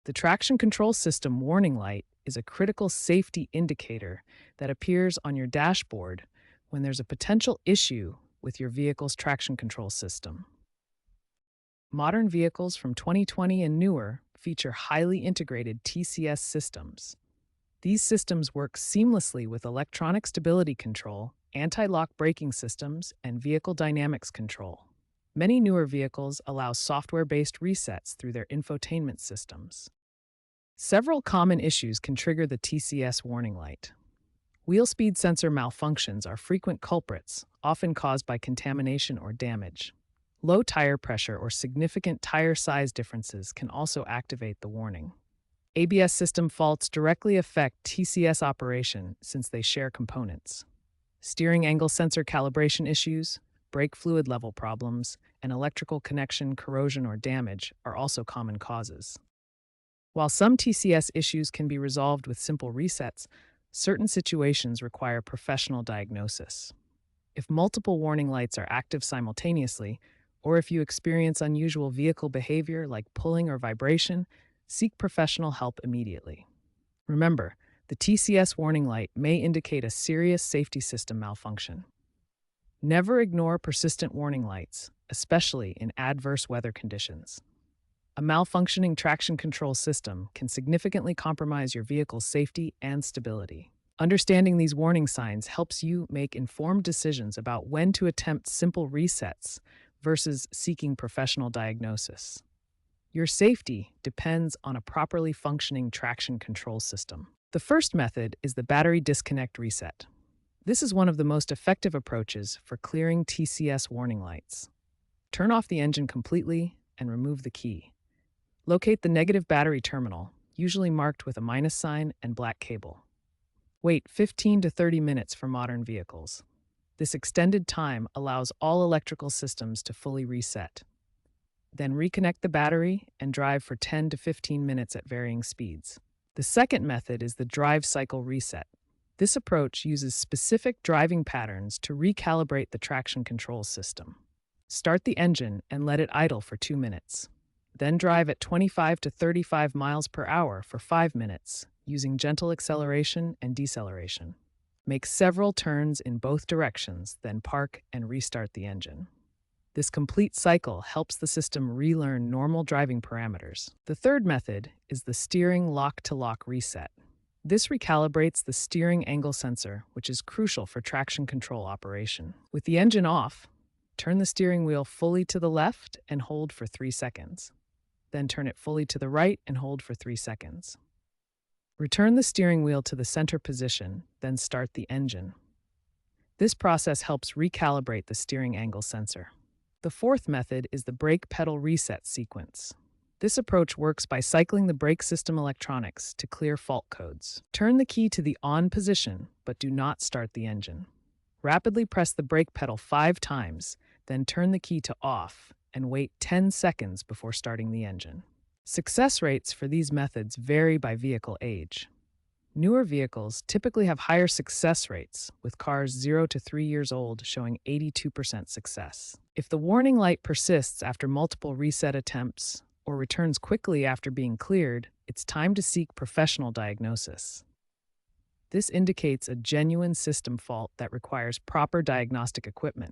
The traction control system warning light is a critical safety indicator that appears on your dashboard when there's a potential issue with your vehicle's traction control system. Modern vehicles from 2020 and newer feature highly integrated TCS systems. These systems work seamlessly with electronic stability control, anti-lock braking systems, and vehicle dynamics control. Many newer vehicles allow software-based resets through their infotainment systems. Several common issues can trigger the TCS warning light. Wheel speed sensor malfunctions are frequent culprits, often caused by contamination or damage. Low tire pressure or significant tire size differences can also activate the warning. ABS system faults directly affect TCS operation since they share components. Steering angle sensor calibration issues, brake fluid level problems, and electrical connection corrosion or damage are also common causes. While some TCS issues can be resolved with simple resets, certain situations require professional diagnosis. If multiple warning lights are active simultaneously, or if you experience unusual vehicle behavior like pulling or vibration, seek professional help immediately. Remember, the TCS warning light may indicate a serious safety system malfunction. Never ignore persistent warning lights, especially in adverse weather conditions. A malfunctioning traction control system can significantly compromise your vehicle's safety and stability. Understanding these warning signs helps you make informed decisions about when to attempt simple resets versus seeking professional diagnosis. Your safety depends on a properly functioning traction control system. The first method is the battery disconnect reset. This is one of the most effective approaches for clearing TCS warning lights. Turn off the engine completely and remove the key. Locate the negative battery terminal, usually marked with a minus sign and black cable. Wait 15 to 30 minutes for modern vehicles. This extended time allows all electrical systems to fully reset. Then reconnect the battery and drive for 10 to 15 minutes at varying speeds. The second method is the drive cycle reset. This approach uses specific driving patterns to recalibrate the traction control system. Start the engine and let it idle for 2 minutes. Then drive at 25 to 35 miles per hour for 5 minutes, using gentle acceleration and deceleration. Make several turns in both directions, then park and restart the engine. This complete cycle helps the system relearn normal driving parameters. The third method is the steering lock-to-lock reset. This recalibrates the steering angle sensor, which is crucial for traction control operation. With the engine off, turn the steering wheel fully to the left and hold for 3 seconds. Then turn it fully to the right and hold for 3 seconds. Return the steering wheel to the center position, then start the engine. This process helps recalibrate the steering angle sensor. The fourth method is the brake pedal reset sequence. This approach works by cycling the brake system electronics to clear fault codes. Turn the key to the on position, but do not start the engine. Rapidly press the brake pedal 5 times, then turn the key to off and wait 10 seconds before starting the engine. Success rates for these methods vary by vehicle age. Newer vehicles typically have higher success rates, with cars 0 to 3 years old showing 82% success. If the warning light persists after multiple reset attempts or returns quickly after being cleared, it's time to seek professional diagnosis. This indicates a genuine system fault that requires proper diagnostic equipment.